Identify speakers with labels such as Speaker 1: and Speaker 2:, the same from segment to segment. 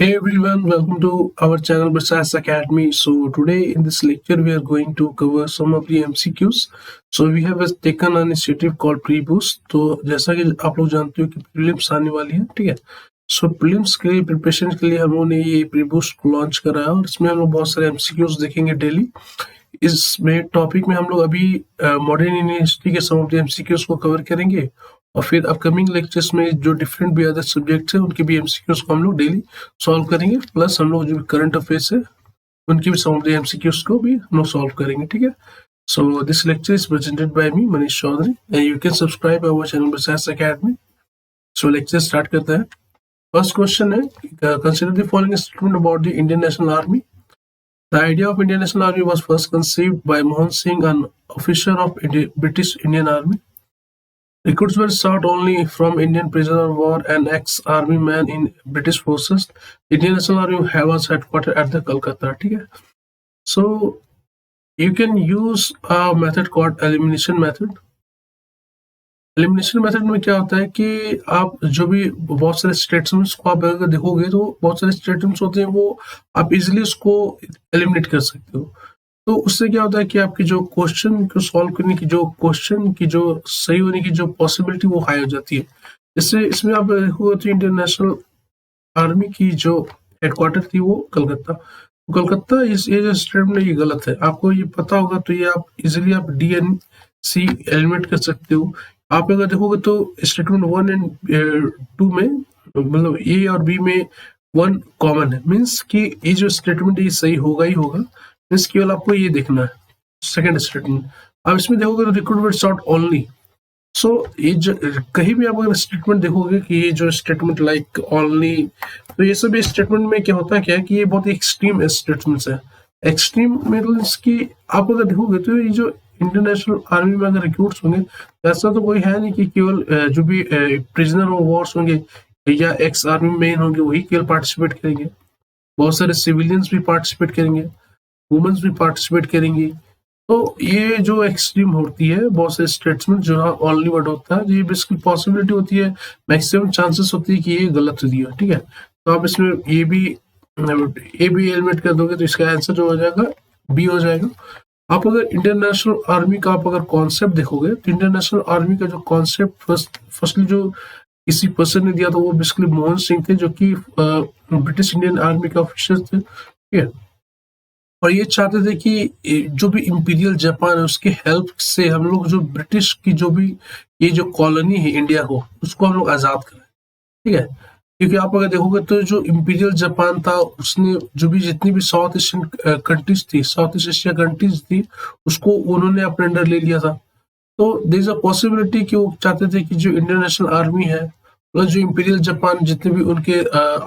Speaker 1: Hey everyone, welcome to our channel Basas Academy. So today in this lecture we are going to cover some of the MCQs. So we have taken an initiative called Pre-Boost. तो जैसा कि आप लोग जानते हो कि prelims आने वाली है, ठीक है। सो प्रीलिम्स के लिए प्रिपरेशन के लिए हम लोगों ने ये Pre-Boost लॉन्च करा है और इसमें हम लोग बहुत सारे MCQs देखेंगे डेली। इसमें टॉपिक में हम लोग अभी मॉडर्न इंडियन हिस्ट्री के सम ऑफ द MCQs को कवर करेंगे और फिर अपकमिंग लेक्चर्स में जो डिफरेंट भी अदर सब्जेक्ट्स हैं उनके भी MCQs को हम लोग डेली सॉल्व करेंगे, प्लस हम लोग जो भी करंट अफेयर्स है उनकी भी सम ऑफ द MCQs को भी हम लोग सॉल्व करेंगे, ठीक है। So this lecture is presented by me Manish Chaudhary and you can subscribe our channel Basas academy. So lecture start करते हैं। फर्स्ट क्वेश्चन है, consider the following statement about the Indian National Army. The idea of Indian National Army was first conceived by Mohan Singh, an officer of British Indian Army. Recruits were sought only from Indian prisoner of war and ex-army men in British forces. Indian National Army was headquartered at the Calcutta. ठीक है? So you can use a method called elimination method. Elimination method में क्या होता है कि आप जो भी बहुत सारे स्टेटमेंट्स को आप अगर देखोगे तो बहुत सारे स्टेटमेंट्स होते हैं वो आप इजीली उसको एलिमिनेट कर सकते हो। तो उससे क्या होता है कि आपकी जो क्वेश्चन को सॉल्व करने की जो क्वेश्चन की जो सही होने की जो पॉसिबिलिटी वो हाई हो जाती है। इससे इसमें आप देखोगे तो इंडियन नेशनल आर्मी की जो हेडक्वार्टर थी वो कलकत्ता ये जो स्टेटमेंट है ये गलत है। आपको ये पता होगा तो ये आप इजिली आप DNC एलिमिनेट कर सकते हो। आप अगर देखोगे तो स्टेटमेंट 1 एंड 2 में मतलब A और B में 1 कॉमन है, मीन्स कि ये जो स्टेटमेंट ये सही होगा ही होगा, मीन्स केवल आपको ये देखना है। सेकंड स्टेटमेंट आप इसमें देखोगे तो रिक्रूटमेंट शॉर्ट ओनली। सो ये जो कहीं भी आप अगर स्टेटमेंट देखोगे कि ये जो स्टेटमेंट लाइक ओनली, तो ये सब स्टेटमेंट में क्या होता है क्या है कि ये बहुत एक्सट्रीम स्टेटमेंट्स है। एक्सट्रीम मीन्स कि आप अगर देखोगे तो ये जो इंडियन नेशनल आर्मी में अगर रिक्रूट्स होंगे तो ऐसा तो कोई है नहीं कि केवल जो भी प्रिजनर ऑफ वॉर्स होंगे या एक्स आर्मी मैन होंगे वही केवल पार्टिसिपेट करेंगे। बहुत सारे सिविलियंस भी पार्टिसिपेट करेंगे, वुमेन्स भी पार्टिसिपेट करेंगी। तो ये जो एक्सट्रीम होती है बहुत से स्टेटमेंट जो ओनली वर्ड होता है, ये बेसिकली पॉसिबिलिटी होती है, मैक्सिमम चांसेस होती है कि ये गलत होती है, ठीक है। तो आप इसमें ए भी एलिमिनेट कर दोगे तो इसका आंसर जो हो जाएगा बी हो जाएगा। आप अगर इंडियन नेशनल आर्मी का आप अगर कॉन्सेप्ट देखोगे तो इंडियन नेशनल आर्मी का जो कॉन्सेप्ट फर्स्टली जो किसी पर्सन ने दिया था वो बेसिकली मोहन सिंह थे, जो कि ब्रिटिश इंडियन आर्मी के ऑफिसर थे, ठीक है। और ये चाहते थे कि जो भी इंपीरियल जापान है उसके हेल्प से हम लोग जो ब्रिटिश की जो भी ये जो कॉलोनी है इंडिया को उसको हम लोग आजाद करें, ठीक है। क्योंकि आप अगर देखोगे तो जो इंपीरियल जापान था उसने जो भी जितनी भी साउथ एशियन कंट्रीज थी, साउथ ईस्ट एशिया कंट्रीज थी, उसको उन्होंने अपने अंडर ले लिया था। तो देयर इज अ पॉसिबिलिटी कि वो चाहते थे कि जो इंडियन नेशनल आर्मी है प्लस जो इंपीरियल जापान जितने भी उनके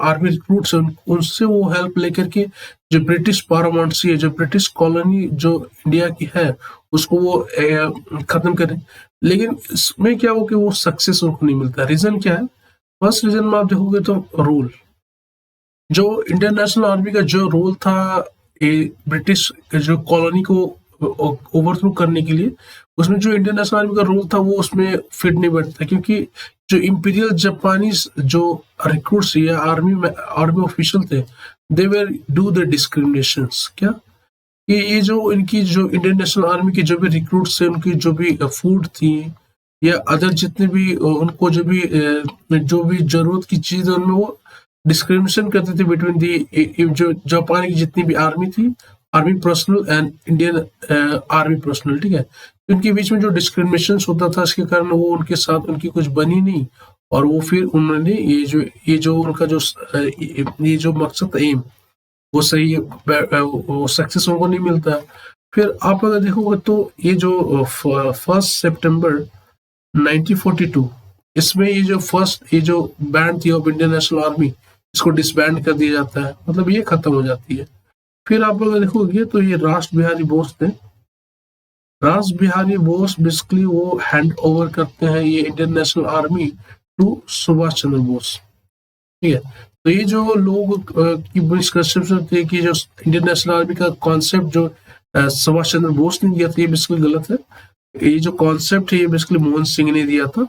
Speaker 1: आर्मी रिक्रूट्स हैं उनसे वो हेल्प लेकर के जो ब्रिटिश पारामाउंट्सी है, जो ब्रिटिश कॉलोनी जो इंडिया की है उसको वो खत्म करें। लेकिन इसमें क्या हो कि वो सक्सेस उनको नहीं मिलता। रीजन क्या है? फर्स्ट रीजन में आप देखोगे तो रूल, जो इंडियन नेशनल आर्मी का जो रोल था ब्रिटिश जो कॉलोनी को ओवरथ्रो करने के लिए, उसमें जो इंडियन नेशनल आर्मी का रोल था वो उसमें फिट नहीं बैठता। क्योंकि जो इंपीरियल जापानीज जो रिक्रूट्स या आर्मी ऑफिशियल थे, they were do the discriminations. क्या कि ये जो इनकी जो इंडियन नेशनल आर्मी के जो भी रिक्रूट्स थे उनकी जो भी फूड थी या अदर जितने भी उनको जो भी जरूरत की चीज उनमें वो डिस्क्रिमिनेशन करते थे बिटवीन दी जो जापान की जितनी भी आर्मी थी, army personnel and Indian army personnel, ठीक है। उनके बीच में जो डिस्क्रिमिनेशन होता था इसके कारण वो उनके साथ उनकी कुछ बनी नहीं और वो फिर उन्होंने ये जो उनका ये जो मकसद एम वो सही वो सक्सेस उनको नहीं मिलता। फिर आप अगर देखोगे तो ये जो 1 सितंबर 1942 इसमें ये जो बैंड थी ऑफ इंडियन नेशनल आर्मी इसको डिसबैंड कर दिया जाता है, मतलब ये खत्म हो जाती है। फिर आप अगर देखोगे तो ये रास बिहारी बोस थे। रास बिहारी बोस बेसिकली वो हैंड ओवर करते हैं ये Indian National Army to Subhash Chandra Bose, ठीक है। तो ये जो लोग की मिसकंसेप्शन थी कि जो इंडियन नेशनल आर्मी का कॉन्सेप्ट जो सुभाष चंद्र बोस ने दिया था ये बेसिकली गलत है। ये जो कॉन्सेप्ट है ये बेसिकली मोहन सिंह ने दिया था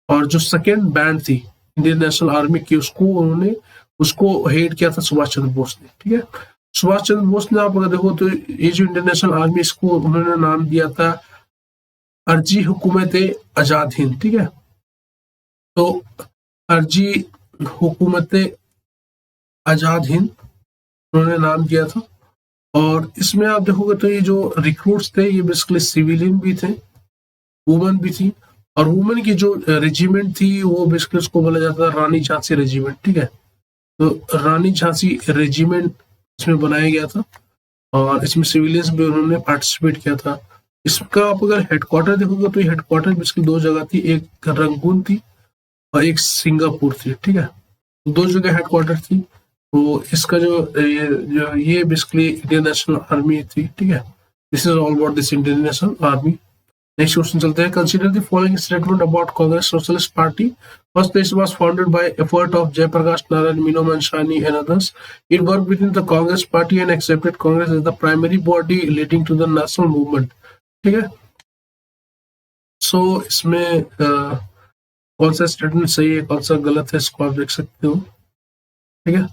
Speaker 1: और जो सेकेंड बैंड थी इंडियन नेशनल आर्मी की उसको उन्होंने उसको हेड किया था सुभाष चंद्र बोस ने, ठीक है। सुभाष चंद्र बोस ने आप अगर देखो तो ये जो इंडियन नेशनल आर्मी, इसको उन्होंने नाम दिया था अर्जी हुकूमत आजाद हिंद, ठीक है। तो अर्जी हुकूमत आजाद हिंद उन्होंने नाम दिया था। और इसमें आप देखोगे तो ये जो रिक्रूट्स थे ये बेसिकली सिविलियन भी थे, वुमेन भी थी। और वुमेन की जो रेजिमेंट थी वो बेसिकली उसको बोला जाता था रानी झांसी रेजिमेंट, ठीक है। तो रानी झांसी रेजिमेंट इसमें बनाया गया था और इसमें सिविलियंस भी उन्होंने पार्टिसिपेट किया था। इसका आप अगर हेडक्वार्टर देखोगे तो ये हेडक्वार्टर बेसिकली दो जगह थी, एक रंगून थी और एक सिंगापुर थी, ठीक है। दो जगह हेडक्वार्टर थी। तो इसका जो ये बेसिकली इंडियन नेशनल आर्मी थी, ठीक है। This is all about this Indian National army. Next question चलते हैं। Consider the following statement about Congress Socialist party. First, this was founded by effort of Jayaprakash Narayan, Mino Manshani and others. It worked within the Congress party and accepted Congress as the primary body leading to the national movement. ठीक है। सो इसमें कौन सा statement सही है कौन सा गलत है इसको आप देख सकते हो, ठीक है।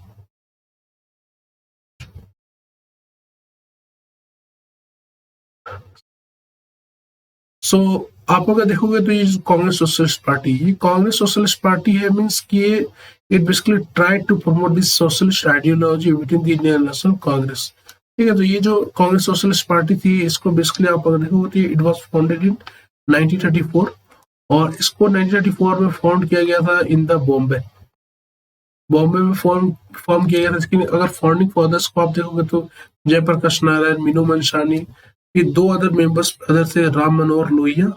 Speaker 1: सो आप अगर देखोगे तो ये कांग्रेस सोशलिस्ट पार्टी, ये कांग्रेस सोशलिस्ट पार्टी है, मीन्स कि it basically try to promote this socialist ideology within the Indian National Congress, ठीक है। तो ये जो कांग्रेस सोशलिस्ट पार्टी थी इसको बेसिकली आप अगर देखोगे तो इट वाज फाउंडेड इन 1934 और इसको 1934 में फाउंड किया गया था इन द बॉम्बे में फॉर्म किया गया था। लेकिन अगर फाउंडिंग फादर्स को आप देखोगे तो जयप्रकाश नारायण, मीनू मनशानी, ये दो अदर मेंबर्स अदर थे, राम मनोहर लोहिया,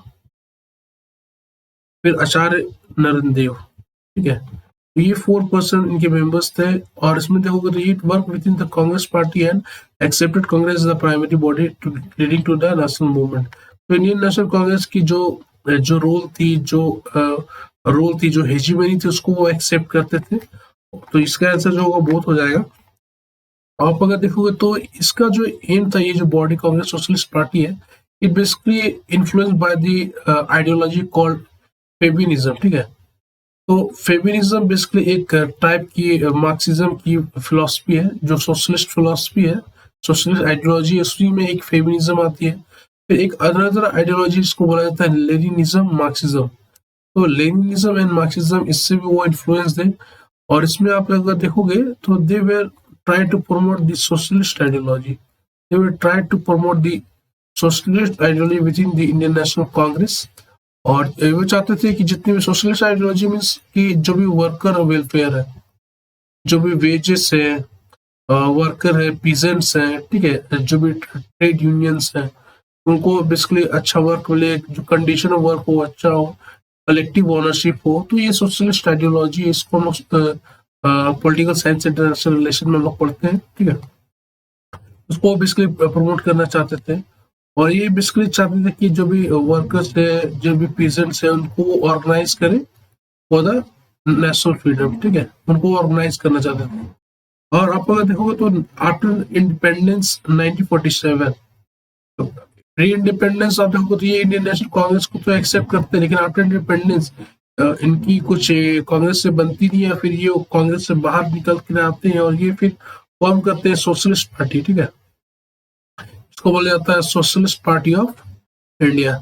Speaker 1: फिर आचार्य नरेंद्र देव, ठीक है। तो ये 4 पर्सन इनके मेंबर्स थे। और इसमें देखोगे तो it work within the Congress party and accepted Congress as the primary body leading to the national movement. तो इंडियन नेशनल कांग्रेस की जो रोल थी, जो हेजीमनी थी उसको वो एक्सेप्ट करते थे। तो इसका आंसर जो होगा बोथ हो जाएगा। आप अगर देखोगे तो इसका जो एम था, ये जो बॉडी कांग्रेस सोशलिस्ट पार्टी है, it basically influenced by the ideology called feminism, ठीक है। तो फेमिनिज्म बेसिकली एक टाइप की मार्क्सिज्म की फिलॉसफी है, जो सोशलिस्ट फिलॉसफी है, सोशलिस्ट आइडियोलॉजी, उसी में एक फेमिनिज्म आती है। फिर एक अनदर आइडियोलॉजी इसको बोला जाता है लेनिनिज्म, मार्क्सिज्म। तो लेनिनिज्म एंड मार्क्सिज्म, इससे भी वो इन्फ्लुएंस है। और इसमें आप अगर देखोगे तो they were try to promote the socialist ideology, they were try to promote the socialist ideology within the Indian National Congress. और वो चाहते थे कि जितनी भी सोशलिस्ट आइडियोलॉजी मीन्स कि जो भी वर्कर वेलफेयर है, जो भी वेजेस है, वर्कर है, पीजेंट्स हैं, ठीक है, जो भी ट्रेड यूनियंस हैं, उनको बेसिकली अच्छा वर्क मिले, जो कंडीशन ऑफ वर्क हो अच्छा हो, कलेक्टिव ओनरशिप हो। तो ये सोशलिस्ट आइडियोलॉजी, इसको हम लोग पॉलिटिकल साइंस इंटरनेशनल रिलेशन में लोग पढ़ते हैं, ठीक है। उसको बेसिकली प्रमोट करना चाहते थे। और ये बेसिकली चाहते थे कि जो भी वर्कर्स है, जो भी पीजेंट्स है, उनको ऑर्गेनाइज करें फॉर द नेशनल फ्रीडम, ठीक है, उनको ऑर्गेनाइज करना चाहते थे। और आप अगर देखोगे तो आफ्टर इंडिपेंडेंस 1947, प्री इंडिपेंडेंस आप देखोगे तो ये इंडियन नेशनल कांग्रेस को तो एक्सेप्ट करते हैं, लेकिन आफ्टर इंडिपेंडेंस इनकी कुछ कांग्रेस से बनती नहीं है। फिर ये कांग्रेस से बाहर निकल कर आते हैं और ये फिर फॉर्म करते हैं सोशलिस्ट पार्टी, ठीक है। इसको बोला जाता है सोशलिस्ट पार्टी ऑफ इंडिया,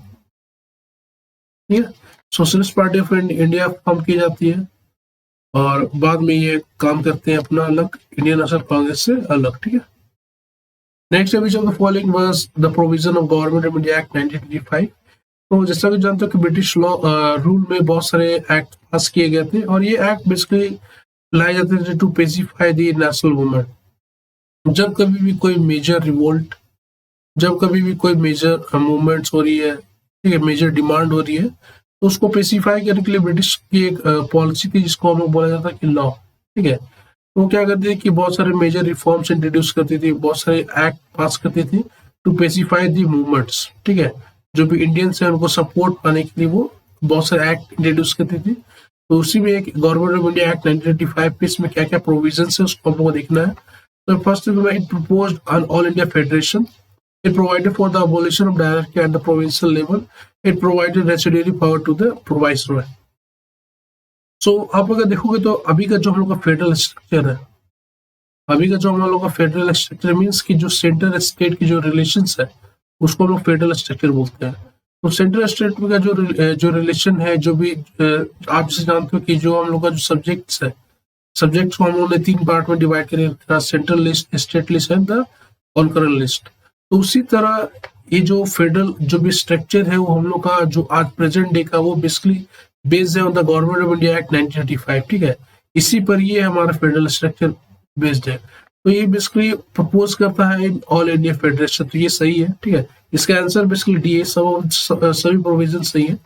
Speaker 1: ठीक है। Socialist party of India form की जाती है और बाद में ये काम करते हैं अपना अलग, इंडियन नेशनल कांग्रेस से अलग, ठीक है। Next which of the following was the provision of government of India act 1925। तो जैसा कि जानते हो कि ब्रिटिश लॉ रूल में बहुत सारे एक्ट पास किए गए थे और ये एक्ट बेसिकली लाए जाते थे to pacify the national movement. जब कभी भी कोई मेजर रिवोल्ट, जब कभी भी कोई मेजर मूवमेंट्स हो रही है, ठीक है, मेजर डिमांड हो रही है, तो उसको पेसिफाई करने के लिए ब्रिटिश की एक पॉलिसी थी जिसको हम लोग बोला जाता है कि लॉ, ठीक है। तो वो क्या करती थी कि बहुत सारे मेजर रिफॉर्म्स इंट्रोड्यूस करती थी, बहुत सारे एक्ट पास करती थी टू पेसिफाई दी मूवमेंट्स, ठीक है। जो भी इंडियंस है उनको सपोर्ट पाने के लिए वो बहुत सारे एक्ट इंट्रोड्यूस करती थी। तो उसी में एक गवर्नमेंट ऑफ इंडिया एक्ट 1935 पे इसमें क्या क्या प्रोविजन है उसको हम लोग को देखना है। तो first it proposed on all India federation, it provided for the abolition of hierarchy at the provincial level, it provided residuary power to the viceroy। सो आप अगर देखोगे तो अभी का जो हम लोग का फेडरल स्ट्रक्चर है, अभी का जो हम लोग का फेडरल स्ट्रक्चर मीन्स कि जो सेंटर स्टेट की जो रिलेशंस है उसको हम लोग फेडरल स्ट्रक्चर बोलते हैं। तो सेंट्रल स्टेट का जो रिलेशन है, जो भी आप जैसे जानते हो कि जो हम लोग का जो सब्जेक्ट्स है, सब्जेक्ट्स को हम लोगों ने 3 पार्ट में डिवाइड कर रखा, central list, state list and the concurrent list. तो उसी तरह ये जो फेडरल जो भी स्ट्रक्चर है वो हम लोग का जो आज प्रेजेंट डे का वो बेसिकली बेस्ड है on the government of India act 1935, ठीक है। इसी पर ये हमारा फेडरल स्ट्रक्चर बेस्ड है। तो ये बेसिकली प्रपोज करता है इन ऑल इंडिया फेडरेशन, तो ये सही है, ठीक है। इसका आंसर बेसिकली डी है, सभी प्रोविजन सही है।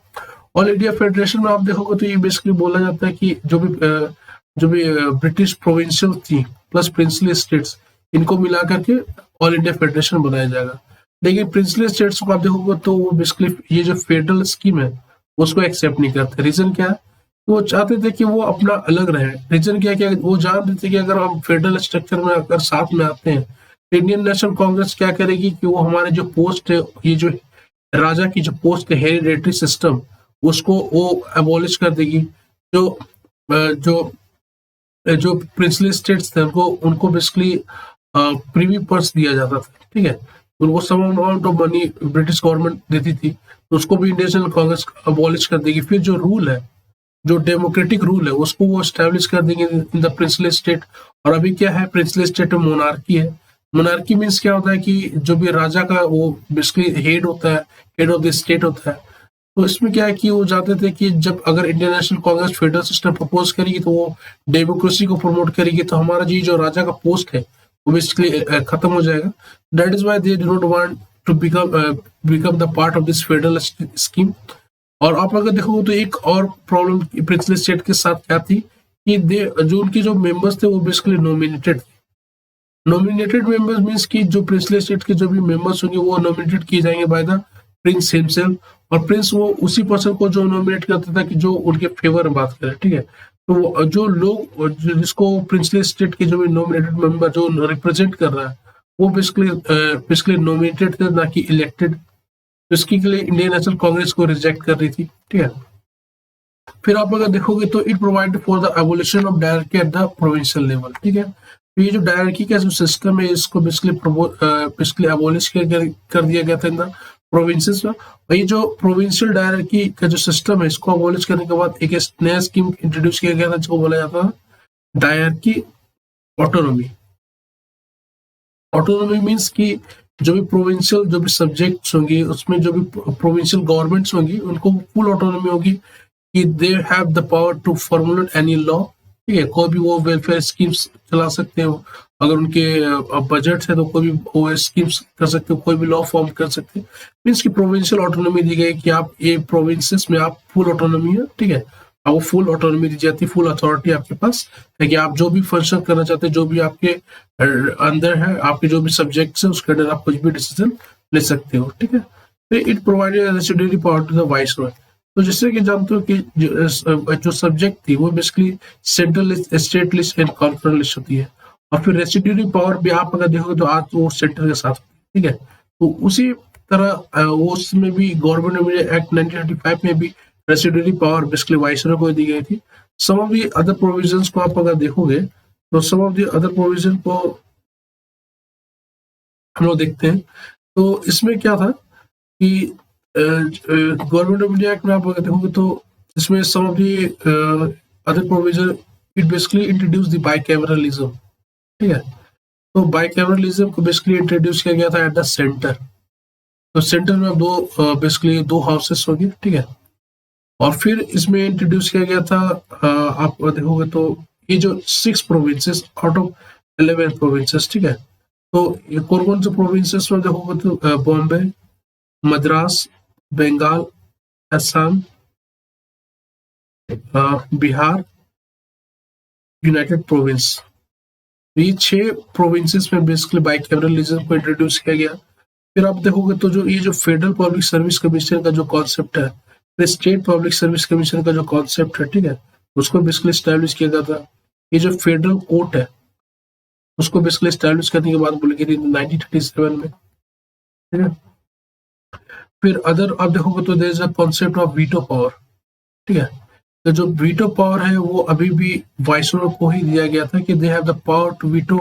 Speaker 1: ऑल इंडिया फेडरेशन में आप देखोगे तो ये बेसिकली बोला जाता है कि जो भी ब्रिटिश प्रोविंशियल थी प्लस प्रिंसली स्टेट्स, इनको मिला करके ऑल इंडिया फेडरेशन बनाया जाएगा। लेकिन प्रिंसली स्टेट्स को आप देखोगे तो वो बेसिकली ये जो फेडरल स्कीम है उसको एक्सेप्ट नहीं करते। रीजन क्या है? वो चाहते थे कि वो अपना अलग रहे। रीजन क्या है? वो जानते थे कि अगर हम फेडरल स्ट्रक्चर में अगर साथ में आते हैं तो इंडियन नेशनल कांग्रेस क्या करेगी कि वो हमारे जो पोस्ट है, ये जो राजा की जो पोस्ट है, हेरिडेटरी सिस्टम, उसको वो एबॉलिश कर देगी। जो जो जो प्रिंसली स्टेट्स थे उनको उनको बेसिकली प्रीवी पर्स दिया जाता था, ठीक है। उनको some amount of money British government देती थी, तो उसको भी इंडियन नेशनल कांग्रेस अबॉलिश कर देगी। फिर जो रूल है, जो डेमोक्रेटिक रूल है, उसको वो स्टैब्लिश कर देंगे इन द प्रिंसली स्टेट। और अभी क्या है, प्रिंसली स्टेट में मोनार्की है। मोनार्की मीन्स क्या होता है कि जो भी राजा का वो बेसिकली हेड होता है, हेड ऑफ द स्टेट होता है। तो इसमें क्या है कि वो चाहते थे कि जब अगर Indian National Congress federal system propose करेगी तो वो डेमोक्रेसी को प्रमोट करेगी, तो हमारा जी जो राजा का पोस्ट है वो बेसिकली खत्म हो जाएगा। That is why they do not want to become the part of this federal scheme. और आप अगर देखोगे तो एक और प्रॉब्लम प्रिंसली स्टेट के साथ क्या थी कि जो उनके जो मेंबर्स थे वो बेसिकली नॉमिनेटेड थे। नॉमिनेटेड मेंबर्स मींस कि जो प्रिंसली स्टेट के जो भी मेंबर्स होंगे वो नॉमिनेटेड किए जाएंगे बाय द प्रिंस हिमसेल्फ। और प्रिंस वो उसी पर्सन को जो नॉमिनेट करता था कि जो उनके फेवर में बात करे, ठीक है। तो जो लोग जिसको प्रिंसली स्टेट के जो भी नॉमिनेटेड मेंबर जो रिप्रेजेंट कर रहा है वो बेसिकली नॉमिनेटेड थे, ना कि इलेक्टेड। तो इसके लिए इंडियन नेशनल कांग्रेस को रिजेक्ट कर रही थी, ठीक है। फिर आप अगर देखोगे तो it provide for the evolution of dietary at the provincial level, ठीक है। तो ये जो डायरेक्टी का जो सिस्टम है इसको बेसिकली एबॉलिश कर दिया गया था इन द प्रोविंसेस में। और ये जो प्रोविंशियल डायरेक्टी का जो सिस्टम है इसको एबॉलिश करने के बाद एक नया स्कीम इंट्रोड्यूस किया गया था जिसको बोला जाता है डायरेक्टी ऑटोनॉमी। ऑटोनॉमी मीन्स कि जो भी प्रोविंशियल जो भी सब्जेक्ट्स होंगे उसमें जो भी प्रोविंशियल गवर्नमेंट्स होंगी उनको फुल ऑटोनॉमी होगी कि they have the power to formulate any law, ठीक है। कोई भी वो वेलफेयर स्कीम्स चला सकते हो, अगर उनके बजट है तो कोई भी वो स्कीम्स कर सकते हो, कोई भी लॉ फॉर्म कर सकते हो। मीन्स की प्रोविंशियल ऑटोनॉमी दी गई कि आप ये प्रोविंसेस में आप फुल ऑटोनॉमी है, ठीक है। आपको फुल ऑटोनॉमी दी जाती है, फुल अथॉरिटी आपके पास है कि आप जो भी फंक्शन करना चाहते हैं, जो भी आपके अंदर है, आपके जो भी सब्जेक्ट्स है उसके अंदर आप कुछ भी डिसीजन ले सकते हो, ठीक है। तो it provided residuary power to the viceroy. तो जैसे कि जानते हो कि जो सब्जेक्ट थी वो basically central list, state list and concurrent list होती है। और फिर रेसिड्यूरी पावर भी आप अगर देखोगे तो आज वो सेंटर के साथ, ठीक है। तो उसी तरह वो उसमें भी गवर्नमेंट ऑफ इंडिया एक्ट 1935 में भी रेसिड्यूरी पावर बेसिकली वाइसरॉय को दी गई थी। सम ऑफ द अदर प्रोविजंस को आप अगर देखोगे तो सम ऑफ द अदर प्रोविजन को हम लोग देखते हैं। तो इसमें क्या था कि गवर्नमेंट ऑफ इंडिया एक्ट में आप अगर देखोगे तो इसमें some of the other provision it basically introduce the bicameralism, ठीक है। तो बाइकैमरलिज्म को बेसिकली इंट्रोड्यूस किया गया था एट द सेंटर। तो सेंटर में बेसिकली दो हाउसेस होंगे, ठीक है। और फिर इसमें इंट्रोड्यूस किया गया था आप देखोगे तो ये जो 6 प्रोविंसेस आउट ऑफ 11 प्रोविंसेस, ठीक है। तो कौन कौन से प्रोविंसेस में देखोगे तो बॉम्बे, मद्रास, बंगाल, असम, बिहार, यूनाइटेड प्रोविंस। ये 6 प्रोविंसेस में बेसिकली बाइकैमरलिज्म को इंट्रोड्यूस किया गया। फिर आप देखोगे तो जो ये जो फेडरल पब्लिक सर्विस कमीशन का जो कॉन्सेप्ट है, स्टेट पब्लिक सर्विस कमीशन का जो कॉन्सेप्ट है, ठीक है, उसको बेसिकली स्टैब्लिश किया गया था। ये जो फेडरल कोर्ट है उसको बेसिकली स्टैब्लिश करने के बाद बोली गई थी 1937 में, ठीक है। फिर अदर आप देखोगे तो there is a concept of veto power, ठीक है। तो जो वीटो पावर है वो अभी भी वाइसरॉय को ही दिया गया था कि they have the power to veto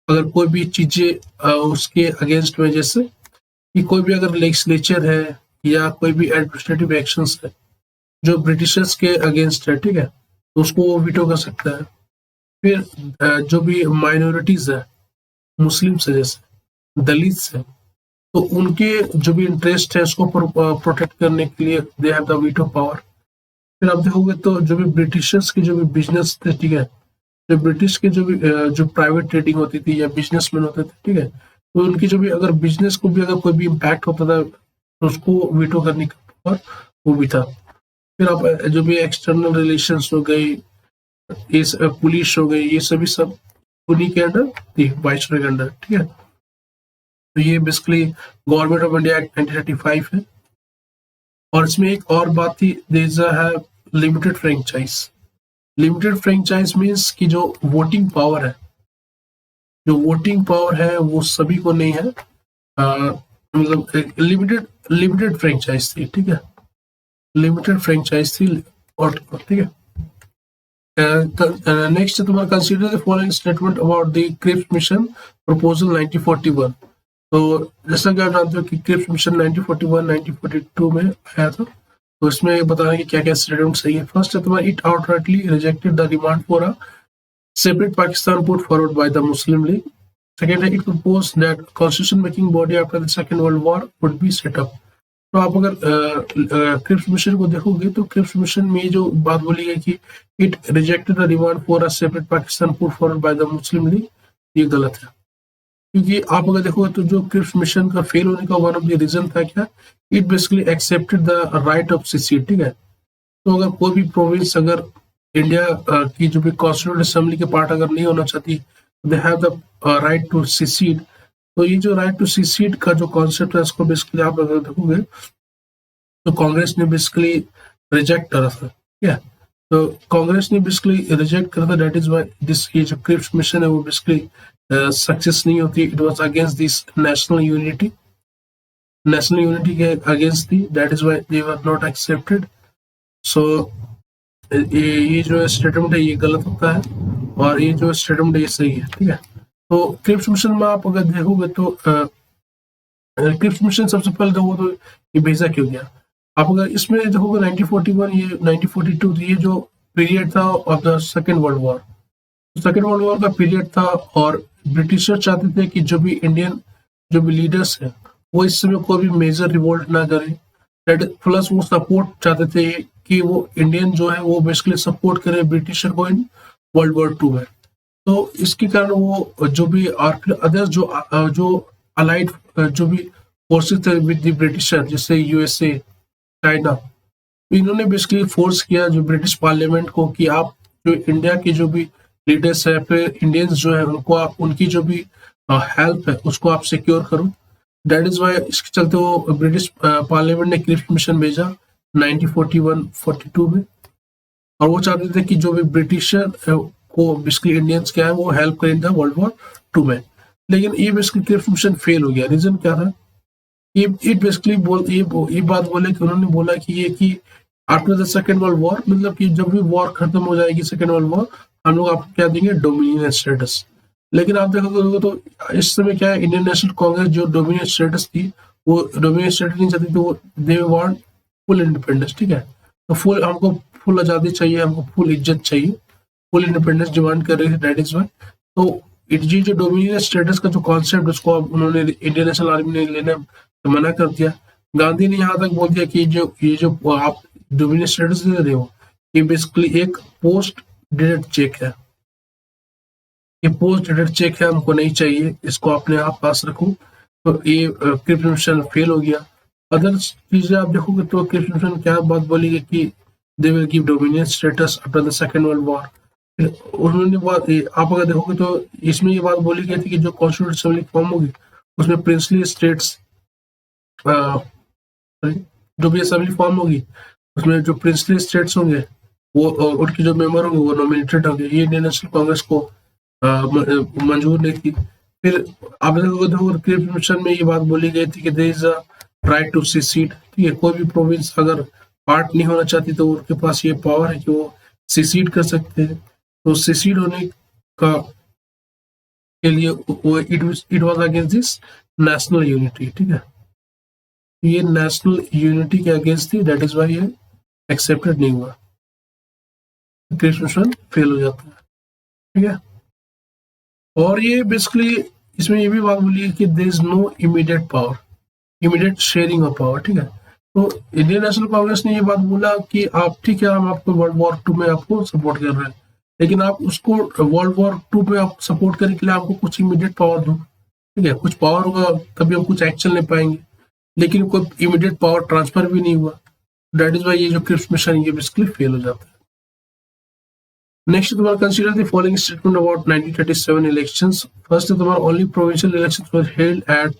Speaker 1: अगर कोई भी चीजें उसके अगेंस्ट में, जैसे कि कोई भी अगर लेजिस्लेचर है या कोई भी एडमिनिस्ट्रेटिव एक्शंस है जो ब्रिटिशर्स के अगेंस्ट है, ठीक है, तो उसको वो वीटो कर सकता है। फिर जो भी माइनॉरिटीज है, मुस्लिम्स है, जैसे दलित्स है, तो उनके जो भी इंटरेस्ट है उसको प्रोटेक्ट करने के लिए दे हैव द वीटो पावर। फिर आप देखोगे तो जो भी ब्रिटिशर्स के जो भी बिजनेस थे, ठीक है, जो ब्रिटिश के जो भी जो प्राइवेट ट्रेडिंग होती थी या बिजनेसमैन होते थे, ठीक है, तो उनकी जो भी अगर बिजनेस को भी अगर कोई भी इम्पैक्ट होता था तो उसको वीटो करने का पावर वो भी था। फिर आप जो भी एक्सटर्नल रिलेशंस हो गई, ये पुलिस हो गई, ये सभी सब उन्हीं के अंडर थी, वाइसरॉय के अंडर, ठीक है। तो ये basically government of India act 1935 है। और इसमें एक और बात थी, देयर है limited franchise. Limited franchise means कि जो वोटिंग पावर है, जो वोटिंग पावर है वो सभी को नहीं है, मतलब लिमिटेड लिमिटेड फ्रेंचाइज थी, ठीक है, लिमिटेड फ्रेंचाइज थी। और ठीक है, नेक्स्ट तुम्हारा consider the following statement about the Cripps mission proposal 1941। तो जैसा कि आप जानते हो कि क्रिप्स मिशन 1941-1942 में आया था, तो इसमें बताना है कि क्या क्या स्टेटमेंट सही है। फर्स्ट है तुम्हारा, it outrightly rejected the demand for a separate Pakistan put forward by the Muslim League. Second, it proposed that constitution making body after the Second World War would be set up. तो आप अगर Cripps mission को देखोगे तो Cripps mission में जो बात बोली गई कि it rejected the demand for a separate Pakistan put forward by the Muslim league, ये गलत है। क्योंकि आप अगर देखोगे तो जो क्रिप्स मिशन का फेल होने का वन ऑफ द रीजन था क्या, it basically accepted the right of secede, ठीक है। तो अगर कोई भी प्रोविंस अगर इंडिया की जो भी कॉन्स्टिट्यूंट असेंबली के पार्ट अगर नहीं होना चाहती, they have the right to secede. तो ये जो राइट टू सिसीड का जो कॉन्सेप्ट है, इसको बेसिकली आप अगर देखोगे तो कांग्रेस ने बेसिकली रिजेक्ट करा था, ठीक है। तो कांग्रेस ने बेसिकली रिजेक्ट करा था, दैट इज व्हाई दिस ये जो क्रिप्स मिशन है वो बेसिकली सक्सेस नहीं होती। It was against this national unity के अगेंस्ट थी, that is why they were not accepted. So ये जो स्टेटमेंट है ये गलत होता है और ये जो स्टेटमेंट है ये सही है, ठीक है। तो क्रिप्स मिशन में आप अगर देखोगे तो क्रिप्स मिशन सबसे पहले देखोगे तो ये भेजा क्यों गया। आप अगर इसमें देखोगे 1941 ये 1942 ये जो पीरियड था of the second world war, second world war का पीरियड था और ब्रिटिशर चाहते थे कि जो भी इंडियन जो भी लीडर्स है वो इस समय कोई भी मेजर रिवोल्ट ना करे, प्लस वो सपोर्ट चाहते थे कि वो इंडियन जो है वो बेसिकली सपोर्ट करे ब्रिटिशर को इन वर्ल्ड वॉर 2 में। तो इसके कारण वो जो भी अदर जो अलाइड जो भी फोर्सेस थे विद द ब्रिटिशर, जैसे यूएसए, चाइना, इन्होंने बेसिकली फोर्स किया जो ब्रिटिश पार्लियामेंट को कि आप जो इंडिया के जो भी लीडर्स है, फिर इंडियंस जो है उनको आप उनकी जो भी हेल्प है उसको आप सिक्योर करो। दैट इज वाई इसके चलते वो ब्रिटिश पार्लियामेंट ने क्रिप्स मिशन भेजा 1941-42 में, और वो चाहते थे कि जो भी ब्रिटिशर को बेसिकली इंडियंस क्या है वो हेल्प करें था वर्ल्ड वॉर 2 में। लेकिन ये बेसिकली क्रिप्स मिशन फेल हो गया। रीजन क्या था, ये बेसिकली ये बात बोले कि उन्होंने बोला कि ये कि after the second world war, मतलब कि जब भी वॉर खत्म हो जाएगी सेकेंड वर्ल्ड वॉर, हम लोग आपको क्या देंगे, डोमिनियन स्टेटस। लेकिन आप देखोगे तो इस समय क्या है, इंडियन नेशनल कांग्रेस जो डोमिनियन स्टेटस थी वो डोमिनियन स्टेटस नहीं चाहती थी, वो दे वांट फुल इंडिपेंडेंस, ठीक है। तो फुल हमको फुल आज़ादी चाहिए, हमको फुल इज्जत चाहिए, फुल इंडिपेंडेंस डिमांड कर रही है, दैट इज वाई। तो ये जो डोमिनियन स्टेटस का जो कॉन्सेप्ट उसको उन्होंने इंडियन नेशनल आर्मी ने लेने मना कर दिया। गांधी ने यहाँ तक बोल दिया कि ये जो आप डोमिनियन स्टेटस दे रहे हो ये बेसिकली एक पोस्ट डेटेड चेक है, ये पोस्ट डेटेड चेक है, हमको नहीं चाहिए, इसको अपने आप पास रखो। तो ये क्रिप्स मिशन फेल हो गया। अदर चीजें आप देखोगे तो क्रिप्स मिशन क्या बात बोली गई कि they will give dominion status after the second world war. उन्होंने बात आप अगर देखोगे तो इसमें ये बात बोली गई थी कि जो कॉन्स्टिट्यूंट असेंबली फॉर्म होगी उसमें प्रिंसली स्टेट्स जो भी असेंबली फॉर्म होगी उसमें जो प्रिंसली स्टेट्स होंगे वो उनके जो मेंबर होंगे वो नॉमिनेटेड होंगे। ये इंडियन नेशनल कांग्रेस को मंजूर नहीं थी। फिर आप देखोगे क्रिप्स मिशन में ये बात बोली गई थी कि there is a right to secede, ठीक है। कोई भी प्रोविंस अगर पार्ट नहीं होना चाहती तो उनके पास ये पावर है कि वो सिसीड कर सकते हैं। तो सिसीड होने का के लिए वो it was against this national unity, ठीक है। ये नेशनल यूनिटी के अगेंस्ट थी, दैट इज वाई ये एक्सेप्टेड नहीं हुआ, क्रिप्स मिशन फेल हो जाता है, ठीक है। और ये बेसिकली इसमें ये भी बात बोली है कि there is no immediate power, immediate sharing of power, ठीक है। तो इंडियन नेशनल कांग्रेस ने ये बात बोला कि आप ठीक है, हम आपको वर्ल्ड वॉर 2 में आपको सपोर्ट कर रहे हैं, लेकिन आप उसको वर्ल्ड वॉर 2 में आप सपोर्ट करने के लिए आपको कुछ इमीडिएट पावर दो, ठीक है। कुछ पावर होगा तभी हम कुछ एक्शन ले पाएंगे, लेकिन कोई इमीडिएट पावर ट्रांसफर भी नहीं हुआ। दैट इज वाई ये जो क्रिप्स मिशन ये बेसिकली फेल हो जाता है। नेक्स्ट तुम्हारा consider the following statement about 1937 elections. First है तुम्हारा only provincial elections were held at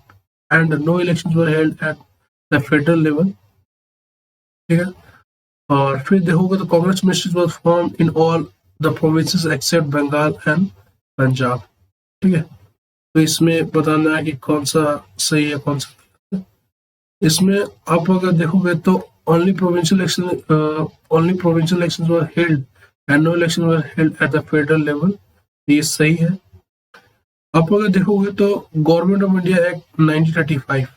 Speaker 1: and no elections were held at the federal level, ठीक है। और फिर देखोगे तो Congress ministries were form in all the provinces except Bengal and Punjab, ठीक है। तो इसमें बताना है कि कौन सा सही है कौन सा गलत है। इसमें आप अगर देखोगे तो only provincial elections were held and no elections were held at the federal level, ये सही है। आप अगर देखोगे तो गवर्नमेंट ऑफ इंडिया एक्ट 1935,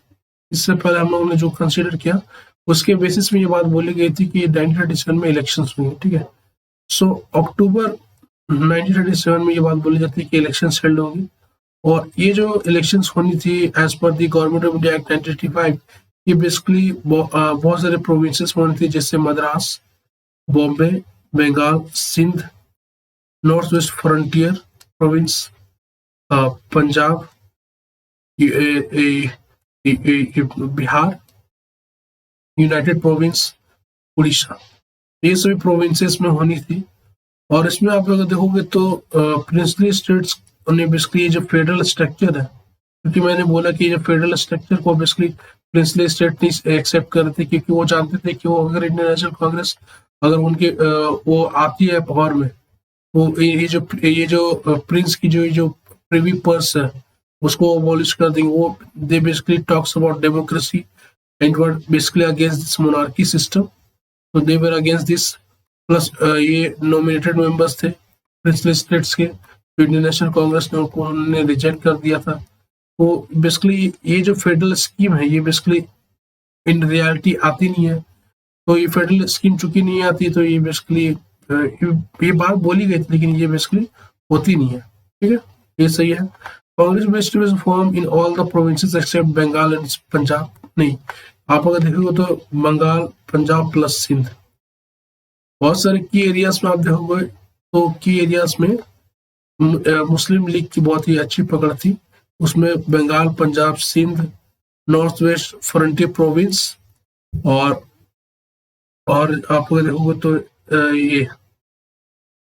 Speaker 1: इससे पहले हम लोगों ने जो कंसीडर किया उसके बेसिस में ये बात बोली गई थी कि 1937 में इलेक्शंस हुए, ठीक है। सो अक्टूबर 1937 में ये बात बोली जाती है कि इलेक्शंस हेल्ड होंगी, और ये जो इलेक्शंस होनी थी as per the government of India act 1935, ये बेसिकली बहुत सारे प्रोविंसेस में होनी थी, जैसे Madras, Bombay, Bengal, Sindh, North West Frontier Province, Punjab, Bihar, United Province, Orissa, ये सभी प्रोविंसेस में होनी थी। और इसमें आप अगर देखोगे तो प्रिंसली स्टेट्स ने बेसिकली जो फेडरल स्ट्रक्चर है, क्योंकि मैंने बोला कि जो फेडरल स्ट्रक्चर को बेसिकली प्रिंसली स्टेट नहीं एक्सेप्ट कर रहे थे, क्योंकि वो जानते थे कि वो अगर इंडियन नेशनल कांग्रेस अगर उनके वो आती है पावर में, वो ये जो प्रिंस की जो प्रिवी पर्स है उसको अबॉलिश कर देंगे। वो they basically talks about democracy and were basically against this monarchy system, तो they were against this. Plus ये नॉमिनेटेड मेंबर्स थे प्रिंसली स्टेट्स के, इंडियन नेशनल कांग्रेस ने उन्होंने रिजेक्ट कर दिया था। तो बेसिकली ये जो फेडरल स्कीम है ये बेसिकली इन रियलिटी आती नहीं है, तो ये फेडरल स्कीम चूंकि नहीं आती तो ये बेसिकली ये बात बोली गई थी, लेकिन ये बेसिकली होती नहीं है, ठीक है। ये सही है। Congress ministry form in all the provinces except Bengal and Punjab, नहीं, आप अगर देखोगे तो बंगाल, पंजाब प्लस सिंध। बहुत सारे की एरियाज में आप देखोगे तो की एरियाज में मुस्लिम लीग की बहुत ही अच्छी पकड़ थी, उसमें Bengal, Punjab, Sindh, North West Frontier Province और आप अगर देखोगे तो ये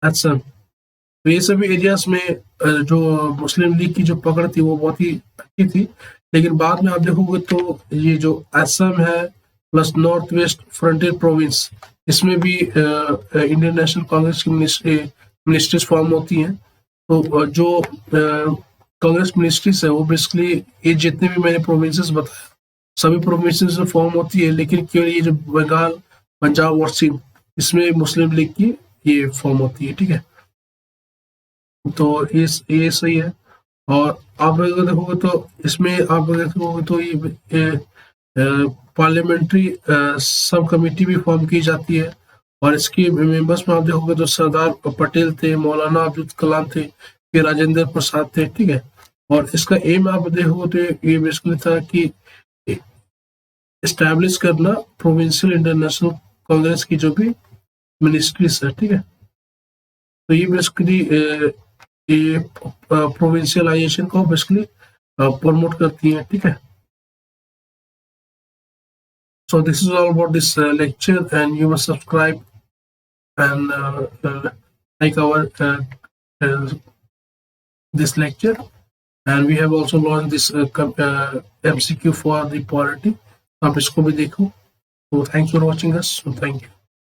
Speaker 1: असम, तो ये सभी एरियाज में जो मुस्लिम लीग की जो पकड़ थी वो बहुत ही अच्छी थी। लेकिन बाद में आप देखोगे तो ये जो असम है plus north West Frontier province, इसमें भी इंडियन नेशनल कांग्रेस की मिनिस्ट्रीज फॉर्म होती हैं। तो जो कांग्रेस मिनिस्ट्रीज है वो बेसिकली ये जितने भी मैंने प्रोविंसेस बताया सभी प्रोविंसेस में फॉर्म होती है, लेकिन केवल ये जो बंगाल, पंजाब और सिंध इसमें मुस्लिम लीग की ये फॉर्म होती है, ठीक है। तो ये सही है। और आप अगर देखोगे तो इसमें आप अगर देखोगे तो ये पार्लियामेंट्री सब कमेटी भी फॉर्म की जाती है, और इसके मेंबर्स में आप देखोगे तो सरदार पटेल थे, मौलाना अब्दुल कलाम थे, फिर राजेंद्र प्रसाद थे, ठीक है। और इसका एम आप देखोगे तो ये बेसिकली था कि एस्टैब्लिश करना प्रोविंशियल इंटरनेशनल कांग्रेस की जो भी मिनिस्ट्रीज है, ठीक है। तो ये बेसिकली ये प्रोविंशियलाइजेशन को बेसिकली प्रमोट करती है, ठीक है। So this is all about this lecture, and you must subscribe and like our this lecture, and we have also launched this MCQ for the polity. आप इसको भी देखो। So thanks for watching us. So thank you.